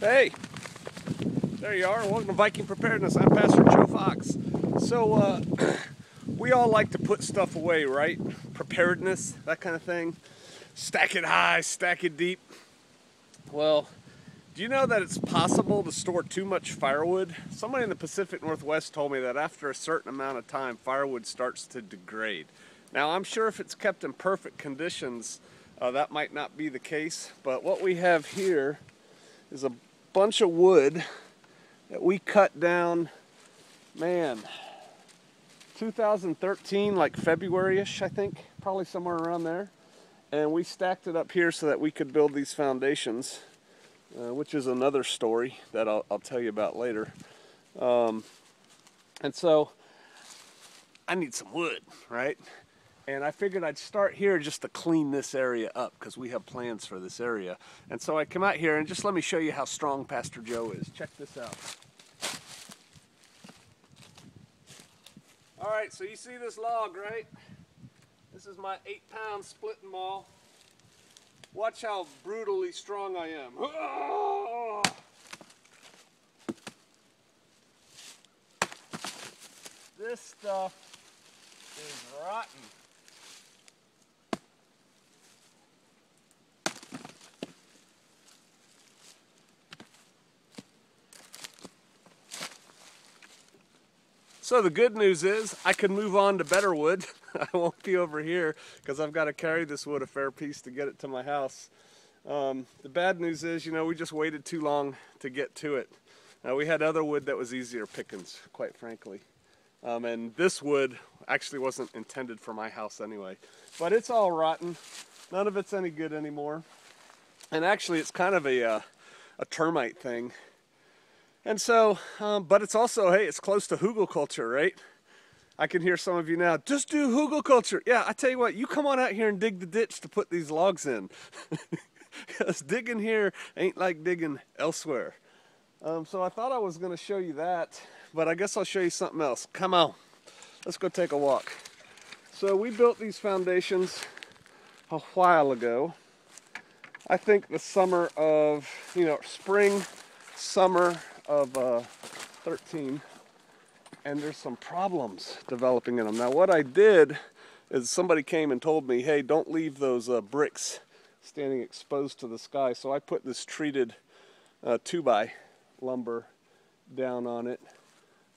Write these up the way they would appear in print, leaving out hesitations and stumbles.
Hey, there you are. Welcome to Viking Preparedness. I'm Pastor Joe Fox. So, we all like to put stuff away, right? Preparedness, that kind of thing. Stack it high, stack it deep. Well, do you know that it's possible to store too much firewood? Somebody in the Pacific Northwest told me that after a certain amount of time, firewood starts to degrade. Now, I'm sure if it's kept in perfect conditions, that might not be the case. But what we have here is a bunch of wood that we cut down, man, 2013, like February-ish, I think, probably somewhere around there. And we stacked it up here so that we could build these foundations, which is another story that I'll tell you about later. And so I need some wood, right? And I figured I'd start here just to clean this area up because we have plans for this area. And so I come out here and just let me show you how strong Pastor Joe is. Check this out. All right, so you see this log, right? This is my 8-pound splitting maul. Watch how brutally strong I am. Oh! This stuff is rotten. So the good news is I can move on to better wood. I won't be over here because I've got to carry this wood a fair piece to get it to my house. The bad news is, you know, we just waited too long to get to it. We had other wood that was easier pickings, quite frankly. And this wood actually wasn't intended for my house anyway. But it's all rotten. None of it's any good anymore. And actually it's kind of a termite thing. And so, but it's also, hey, it's close to hugelkultur, right? I can hear some of you now, just do hugelkultur. Yeah, I tell you what, you come on out here and dig the ditch to put these logs in. Because digging here ain't like digging elsewhere. So I thought I was going to show you that, but I guess I'll show you something else. Come on, let's go take a walk. So we built these foundations a while ago. I think the summer of, spring, summer of 13, and there's some problems developing in them. Now what I did is somebody came and told me, hey, don't leave those bricks standing exposed to the sky. So I put this treated 2x lumber down on it.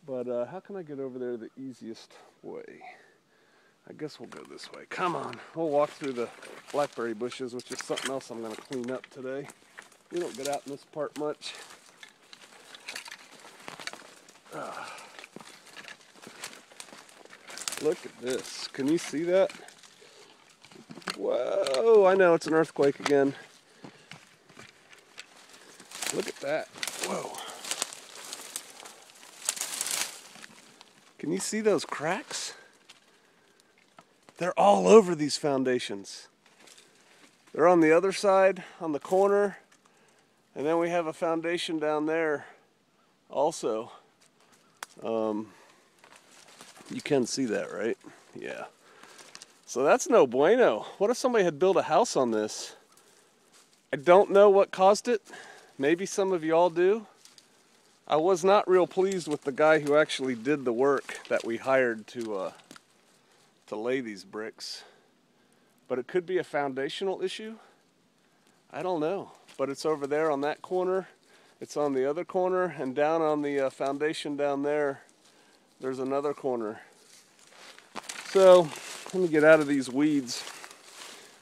But how can I get over there the easiest way? I guess we'll go this way. Come on, we'll walk through the blackberry bushes, which is something else I'm going to clean up today. We don't get out in this part much. Look at this. Can you see that? Whoa, I know it's an earthquake again. Look at that. Whoa. Can you see those cracks? They're all over these foundations. They're on the other side, on the corner, and then we have a foundation down there also. You can see that, right? Yeah. So that's no bueno. What if somebody had built a house on this? I don't know what caused it. Maybe some of you all do. I was not real pleased with the guy who actually did the work that we hired to lay these bricks. But it could be a foundational issue. I don't know. But it's over there on that corner. It's on the other corner, and down on the foundation down there, there's another corner. So, let me get out of these weeds,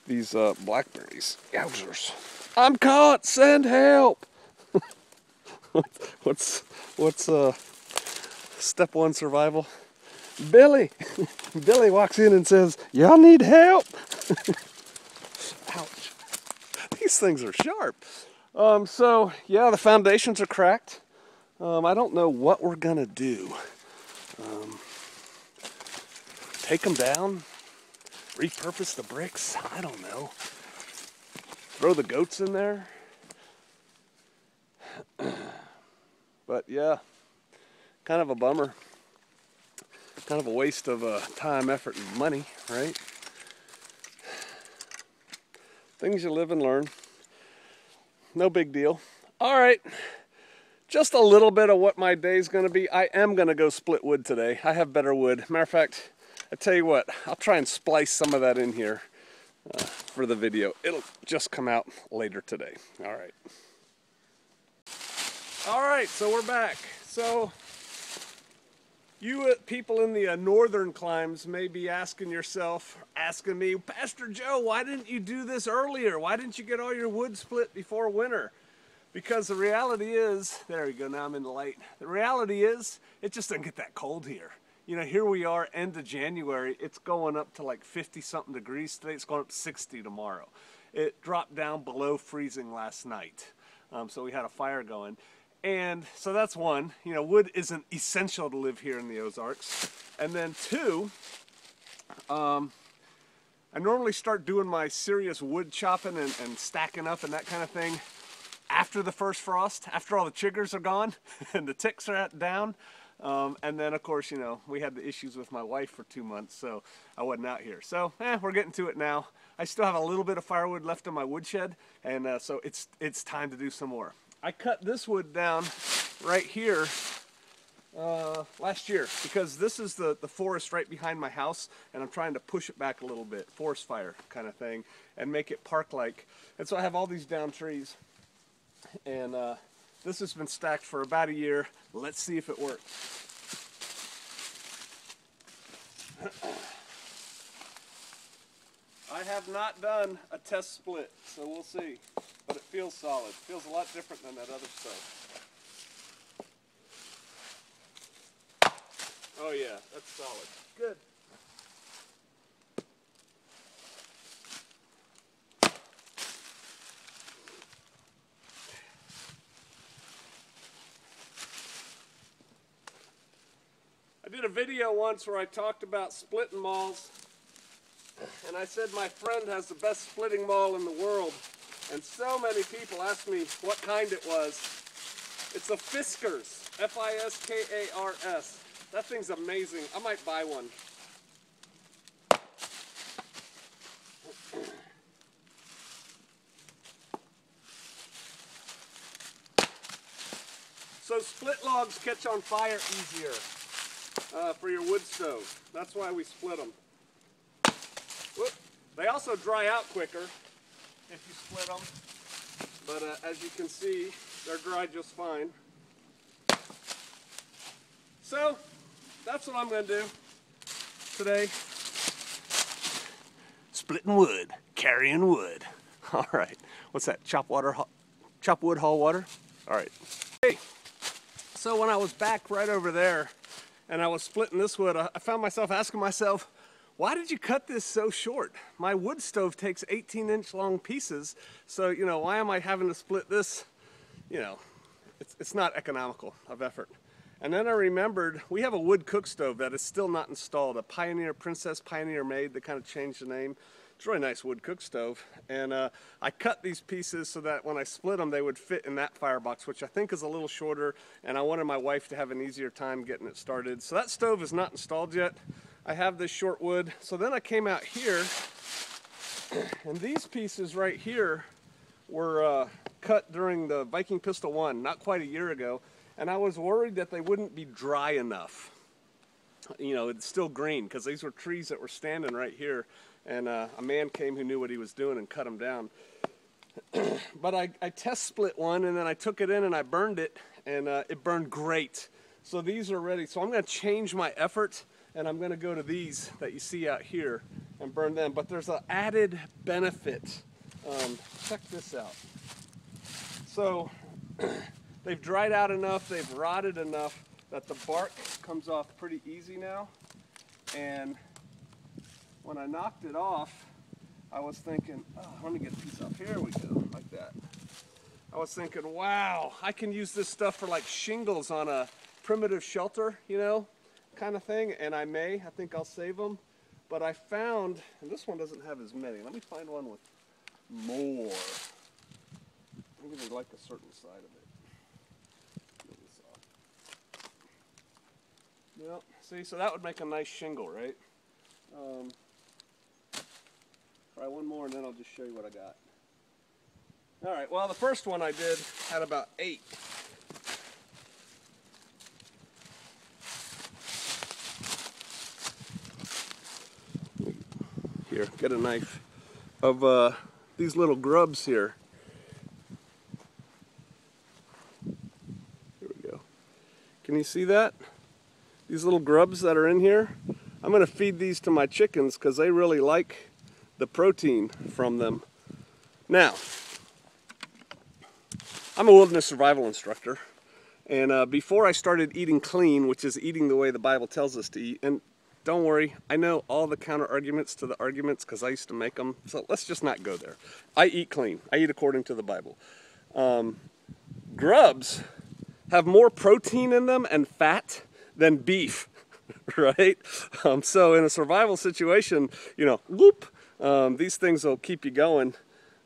these blackberries. Yowzers. I'm caught! Send help! What's step one survival? Billy! Billy walks in and says, y'all need help! Ouch. These things are sharp. So, yeah, the foundations are cracked. I don't know what we're gonna do. Take them down? Repurpose the bricks? I don't know. Throw the goats in there? But yeah, kind of a bummer. Kind of a waste of time, effort, and money, right? Things you live and learn. No big deal. All right, just a little bit of what my day's gonna be. I am gonna go split wood today. I have better wood. Matter of fact, I tell you what, I'll try and splice some of that in here for the video. It'll just come out later today. All right. All right, so we're back. So you people in the northern climes may be asking me, Pastor Joe, why didn't you do this earlier? Why didn't you get all your wood split before winter? Because the reality is, there we go, now I'm in the light. The reality is, it just doesn't get that cold here. You know, here we are, end of January, it's going up to like 50-something degrees today. It's going up to 60 tomorrow. It dropped down below freezing last night. So we had a fire going. And so that's one, you know, wood isn't essential to live here in the Ozarks. And then two, I normally start doing my serious wood chopping and stacking up and that kind of thing after the first frost, after all the chiggers are gone and the ticks are down. And then, of course, you know, we had the issues with my wife for 2 months, so I wasn't out here. So, we're getting to it now. I still have a little bit of firewood left in my woodshed, and so it's time to do some more. I cut this wood down right here last year because this is the forest right behind my house, and I'm trying to push it back a little bit, forest fire kind of thing, and make it park-like. And so I have all these down trees. And this has been stacked for about a year. Let's see if it works. I have not done a test split, so we'll see. But it feels solid. It feels a lot different than that other stuff. Oh yeah, that's solid. Good. I did a video once where I talked about splitting mauls, and I said my friend has the best splitting maul in the world, and so many people asked me what kind it was. It's a Fiskars, F-I-S-K-A-R-S. That thing's amazing. I might buy one. So split logs catch on fire easier. For your wood stove. That's why we split them. Whoop. They also dry out quicker if you split them, but as you can see, they're dry just fine. So that's what I'm going to do today. Splitting wood, carrying wood. All right. What's that? Chop wood, haul water? All right. Hey, so when I was back right over there, and I was splitting this wood, I found myself asking myself, why did you cut this so short? My wood stove takes 18-inch long pieces, so, you know, why am I having to split this? You know, it's not economical of effort. And then I remembered, we have a wood cook stove that is still not installed, a Pioneer, Princess Pioneer made, that kind of changed the name. It's a really nice wood cook stove, and I cut these pieces so that when I split them, they would fit in that firebox, which I think is a little shorter, and I wanted my wife to have an easier time getting it started. So that stove is not installed yet. I have this short wood. So then I came out here, and these pieces right here were cut during the Viking Pistol 1, not quite a year ago, and I was worried that they wouldn't be dry enough. You know, it's still green, because these were trees that were standing right here. And a man came who knew what he was doing and cut them down. But I test split one, and then I took it in and I burned it, and it burned great. So these are ready. So I'm going to change my effort, and I'm going to go to these that you see out here and burn them. But there's an added benefit. Check this out. So they've dried out enough, they've rotted enough that the bark comes off pretty easy now. And when I knocked it off, I was thinking, oh, let me get a piece off. Here we go, like that. I was thinking, wow, I can use this stuff for like shingles on a primitive shelter, you know, kind of thing. And I think I'll save them. But I found, and this one doesn't have as many. Let me find one with more. Maybe they like a certain side of it. Yep, see, so that would make a nice shingle, right? Try one more and then I'll just show you what I got. All right, well, the first one I did had about 8. Here, get a knife of these little grubs here. Here we go. Can you see that? These little grubs that are in here? I'm going to feed these to my chickens because they really like the protein from them. Now, I'm a wilderness survival instructor, and before I started eating clean, which is eating the way the Bible tells us to eat, and don't worry, I know all the counter arguments to the arguments because I used to make them, so let's just not go there. I eat clean. I eat according to the Bible. Grubs have more protein in them and fat than beef, right? So in a survival situation, you know, whoop, these things will keep you going,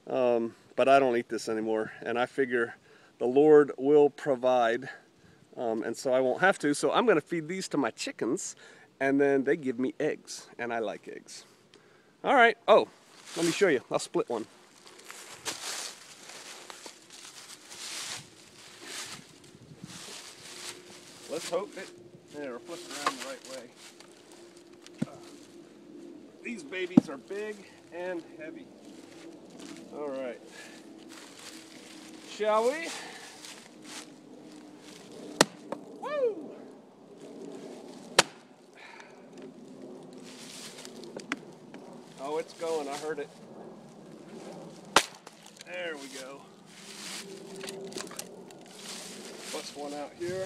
but I don't eat this anymore, and I figure the Lord will provide, and so I won't have to, so I'm going to feed these to my chickens, and then they give me eggs, and I like eggs. All right. Oh, let me show you. I'll split one. Let's hope it, there, flip it around the right way. These babies are big and heavy. All right. Shall we? Woo! Oh, it's going. I heard it. There we go. Bust one out here.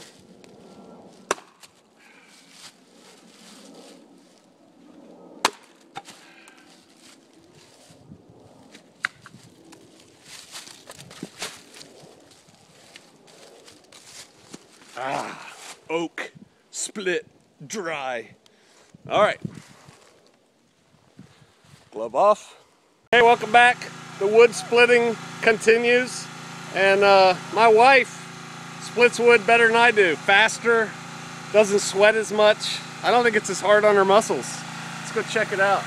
Ah, oak, split, dry. All right. Glove off. Hey, welcome back. The wood splitting continues, and my wife splits wood better than I do. Faster, doesn't sweat as much. I don't think it's as hard on her muscles. Let's go check it out.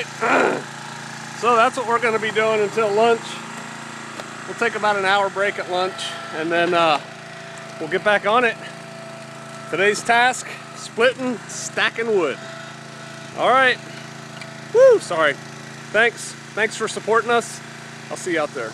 right. So that's what we're going to be doing until lunch. We'll take about an hour break at lunch, and then we'll get back on it. Today's task, splitting, stacking wood. All right. Woo, sorry. Thanks for supporting us. I'll see you out there.